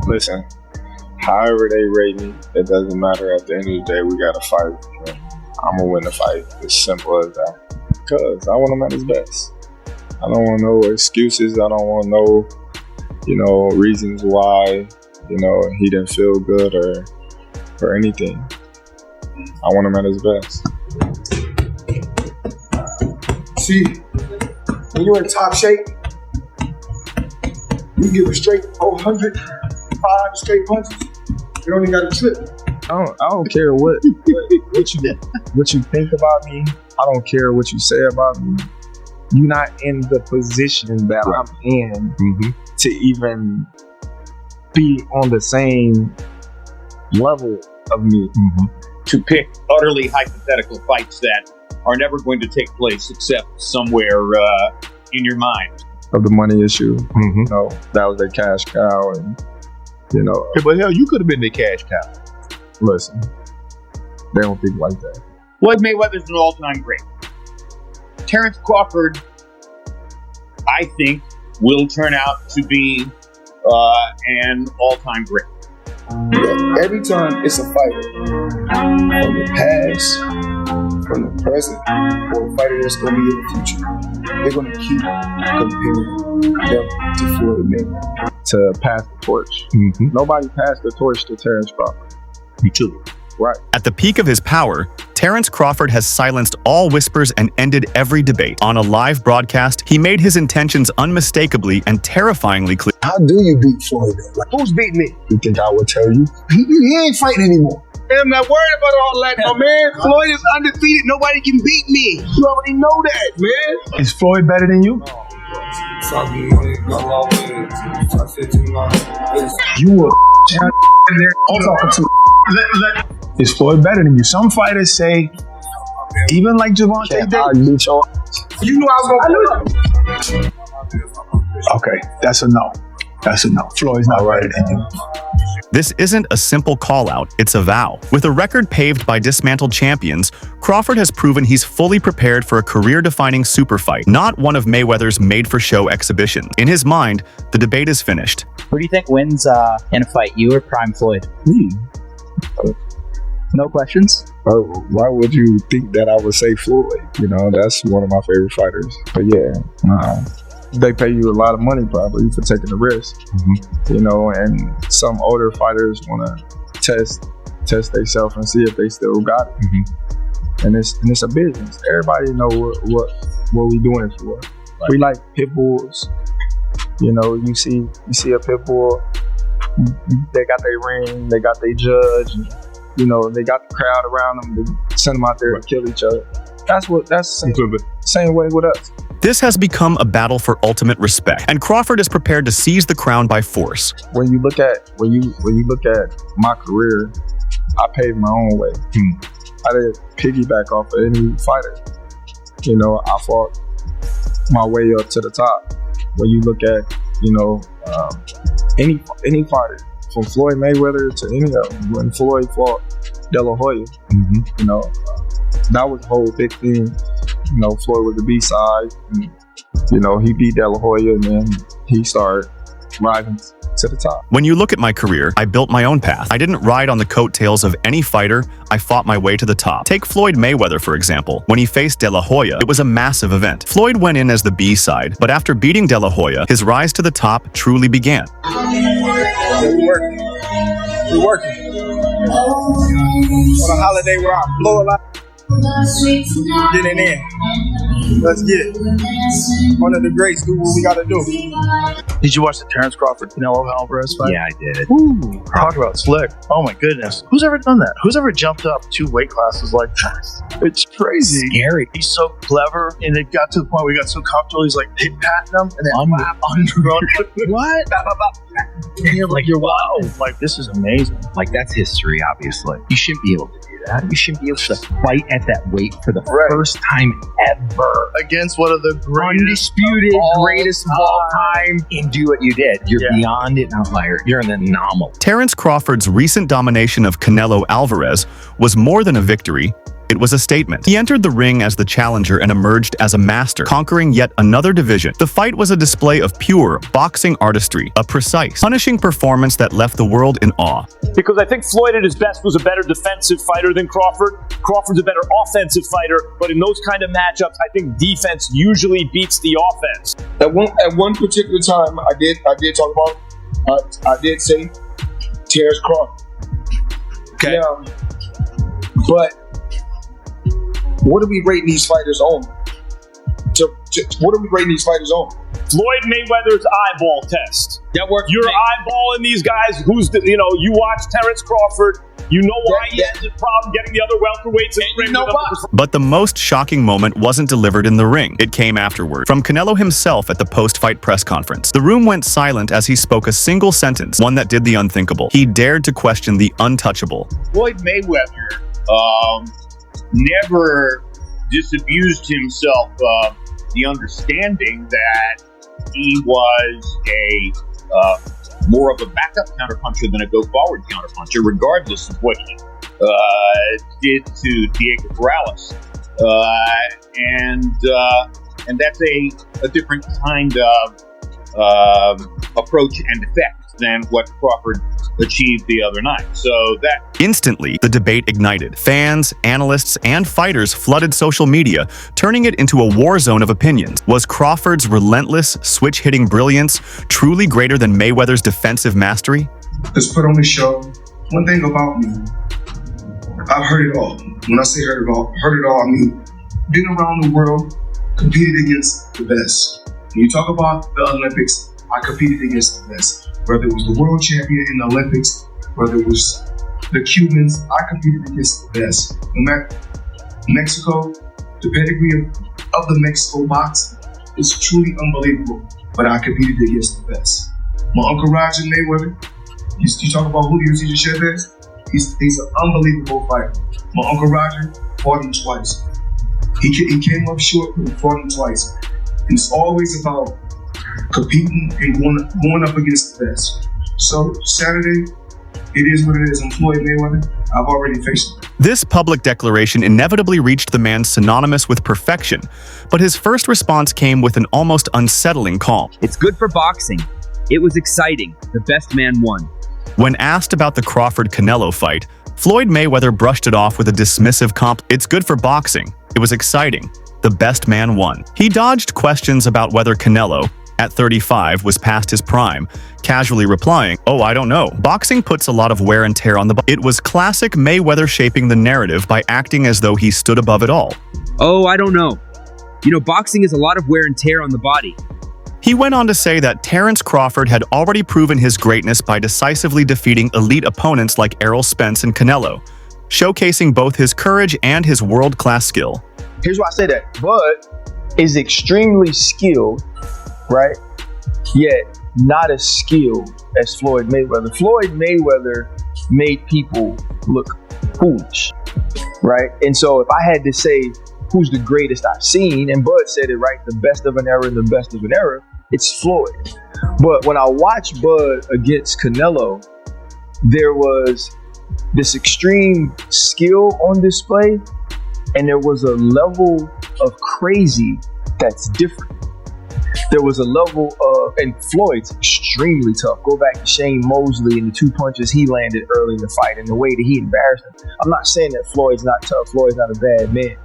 Listen, however they rate me, it doesn't matter. At the end of the day, we got to fight. I'm going to win the fight. It's simple as that. Because I want him at his best. I don't want no excuses. I don't want no, reasons why, he didn't feel good or anything. I want him at his best. See, when you're in top shape, you give a straight 400, 5 straight punches. You don't even got to trip. I don't care what you think about me. I don't care what you say about me. You're not in the position that I'm in to even be on the same level of me. To pick utterly hypothetical fights that are never going to take place except somewhere in your mind. Of the money issue. That was their cash cow. And, Hey, but hell, you could have been the cash cow. Listen, they don't think like that. Floyd Mayweather's an all-time great. Terence Crawford, I think, will turn out to be an all-time great. Yeah, every time it's a fighter from the past, from the present, or a fighter that's going to be in the future, they're going to keep comparing them to Floyd Mayweather. To pass the torch. Nobody passed the torch to Terence Crawford. You too. Right. At the peak of his power, Terence Crawford has silenced all whispers and ended every debate. On a live broadcast, he made his intentions unmistakably and terrifyingly clear. How do you beat Floyd? Like, who's beating me? You think I would tell you? He ain't fighting anymore. I'm not worried about all that, my man. Floyd is undefeated. Nobody can beat me. You already know that, man. Is Floyd better than you? You were I'm talking to. Is Floyd better than you? Some fighters say, even like Javante Davis. You knew I was going to do. Okay, that's a no. That's a no. Floyd's not better than you. This isn't a simple call-out, it's a vow. With a record paved by dismantled champions, Crawford has proven he's fully prepared for a career-defining super fight, not one of Mayweather's made-for-show exhibitions. In his mind, the debate is finished. Who do you think wins in a fight, you or Prime Floyd? No questions? Why would you think that I would say Floyd? That's one of my favorite fighters. But yeah, they pay you a lot of money probably for taking the risk. And some older fighters want to test themselves and see if they still got it. And it's a business. Everybody know what we doing it for. Right. We like pit bulls. You see a pit bull. They got their ring. They got their judge. And, they got the crowd around them to send them out there to kill each other. That's the same way with us. This has become a battle for ultimate respect, and Crawford is prepared to seize the crown by force. When you look at my career, I paved my own way. I didn't piggyback off of any fighter. I fought my way up to the top. When you look at any fighter, from Floyd Mayweather to any of them, when Floyd fought De La Hoya, that was the whole big thing. Floyd was the B-side. And, he beat De La Hoya, and then he started rising to the top. When you look at my career, I built my own path. I didn't ride on the coattails of any fighter. I fought my way to the top. Take Floyd Mayweather, for example. When he faced De La Hoya, it was a massive event. Floyd went in as the B-side, but after beating De La Hoya, his rise to the top truly began. We're working. On a holiday where I blow a lot. Get in there. Let's get it. One of the greats do what we gotta do. Did you watch the Terence Crawford Canelo Alvarez fight? Yeah, I did. Ooh, talk about slick. Oh my goodness. Who's ever done that? Who's ever jumped up 2 weight classes like that? It's crazy. Scary. He's so clever, and it got to the point where he got so comfortable, he's like patting them, and then underground. What? And you're like, wow. Like, this is amazing. Like, that's history, obviously. You shouldn't be able to do that. You shouldn't be able to fight at that weight for the first time ever. Against one of the greatest, greatest of all time, and do what you did. You're beyond an outlier. You're an anomaly. Terence Crawford's recent domination of Canelo Alvarez was more than a victory. It was a statement. He entered the ring as the challenger and emerged as a master, conquering yet another division. The fight was a display of pure boxing artistry, a precise, punishing performance that left the world in awe. Because I think Floyd at his best was a better defensive fighter than Crawford. Crawford's a better offensive fighter, but in those kind of matchups, I think defense usually beats the offense. At one particular time, I did talk about, I did say Terence Crawford. Okay. Yeah, but what are we rating these fighters on? What are we rating these fighters on? Floyd Mayweather's eyeball test. That worked. You're eyeballing these guys. You watch Terence Crawford. You know why he has a problem getting the other welterweights in the ring. But the most shocking moment wasn't delivered in the ring. It came afterward, from Canelo himself at the post-fight press conference. The room went silent as he spoke a single sentence, one that did the unthinkable. He dared to question the untouchable. Floyd Mayweather never disabused himself of the understanding that he was more of a backup counterpuncher than a go-forward counterpuncher, regardless of what he did to Diego Morales. And that's a different kind of approach and effect than what Crawford achieved the other night. So that instantly, the debate ignited. Fans, analysts, and fighters flooded social media, turning it into a war zone of opinions. Was Crawford's relentless, switch-hitting brilliance truly greater than Mayweather's defensive mastery? Let's put on the show. One thing about me, I've heard it all. When I say heard it all, I mean been around the world, competed against the best. When you talk about the Olympics, I competed against the best. Whether it was the world champion in the Olympics, whether it was the Cubans, I competed against the best. No matter Mexico, the pedigree of the Mexico boxing is truly unbelievable, but I competed against the best. My Uncle Roger Mayweather, you talk about Julio Cesar Chavez, he's an unbelievable fighter. My Uncle Roger fought him twice. He came up short, but he fought him twice. And it's always about competing and going up against the best. So Saturday, it is what it is. I'm Floyd Mayweather. I've already faced it. This public declaration inevitably reached the man synonymous with perfection, but his first response came with an almost unsettling calm. It's good for boxing. It was exciting. The best man won. When asked about the Crawford-Canelo fight, Floyd Mayweather brushed it off with a dismissive It's good for boxing. It was exciting. The best man won. He dodged questions about whether Canelo, at 35, was past his prime, casually replying, "Oh, I don't know. Boxing puts a lot of wear and tear on the body." It was classic Mayweather shaping the narrative by acting as though he stood above it all. "Oh, I don't know. You know, boxing is a lot of wear and tear on the body." He went on to say that Terence Crawford had already proven his greatness by decisively defeating elite opponents like Errol Spence and Canelo, showcasing both his courage and his world-class skill. Here's why I say that. Bud is extremely skilled, right? Yet not as skilled as Floyd Mayweather. Floyd Mayweather made people look foolish, right? And so if I had to say who's the greatest I've seen, and Bud said it right, the best of an era and the best of an era, it's Floyd. But when I watched Bud against Canelo, there was this extreme skill on display, and there was a level of crazy that's different. There was a level of, and Floyd's extremely tough. Go back to Shane Mosley and the 2 punches he landed early in the fight and the way that he embarrassed him. I'm not saying that Floyd's not tough, Floyd's not a bad man,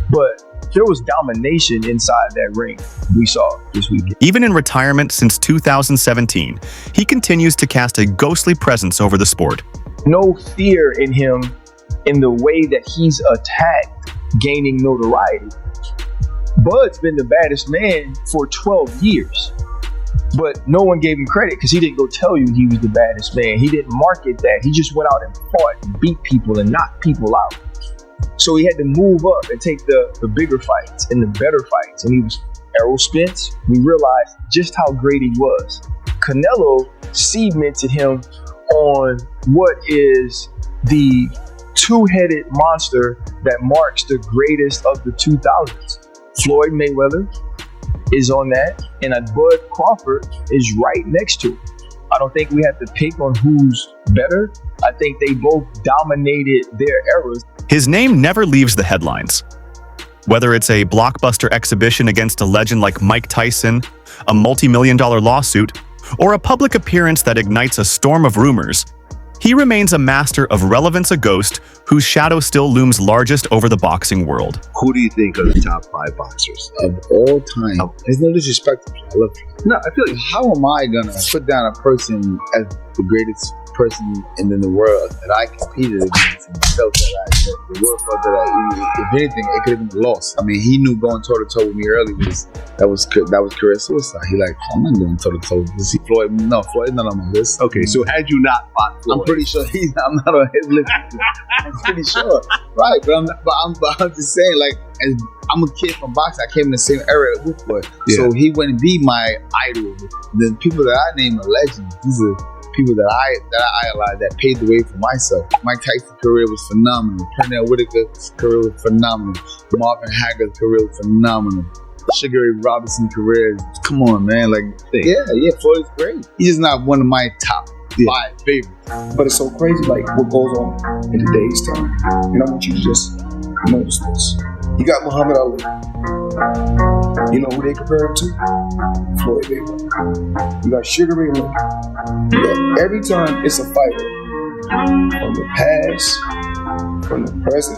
but there was domination inside that ring we saw this weekend. Even in retirement since 2017, he continues to cast a ghostly presence over the sport. No fear in him in the way that he's attacked, gaining notoriety. Bud's been the baddest man for 12 years, but no one gave him credit because he didn't go tell you he was the baddest man. He didn't market that. He just went out and fought and beat people and knocked people out. So he had to move up and take the bigger fights and the better fights. And he was Errol Spence. We realized just how great he was. Canelo cemented him on what is the two-headed monster that marks the greatest of the 2000s. Floyd Mayweather is on that, and Bud Crawford is right next to him. I don't think we have to pick on who's better. I think they both dominated their eras. His name never leaves the headlines. Whether it's a blockbuster exhibition against a legend like Mike Tyson, a multi-million-dollar lawsuit, or a public appearance that ignites a storm of rumors, he remains a master of relevance, a ghost whose shadow still looms largest over the boxing world. Who do you think are the top 5 boxers? Of all time. There's no disrespect. I love you. No, I feel like, how am I gonna put down a person as the greatest person in the world that I competed against and felt that the world felt that if anything, it could have been a loss. I mean, he knew going toe to toe with me early that was career suicide. He like, I'm not going toe to toe with this. Floyd's not on my list. Okay, so had you not fought Floyd, I'm pretty sure I'm not on his list. I'm pretty sure, right? But I'm just saying, like, as I'm a kid from boxing, I came in the same era with Floyd, so he wouldn't be my idol. The people that I name are legends. These are people that I idolize, that paved the way for myself. Mike Tyson's career was phenomenal. Pernell Whitaker's career was phenomenal. Marvin Hagler's career was phenomenal. Sugar Ray Robinson's career, come on, man. Like, yeah, Floyd's great. He's just not one of my top 5 favorites. But it's so crazy, like, what goes on in today's time. And I want you to just notice this. You got Muhammad Ali. You know who they compare him to? Floyd Mayweather. You got Sugar Ray Leonard. Every time it's a fighter from the past, from the present,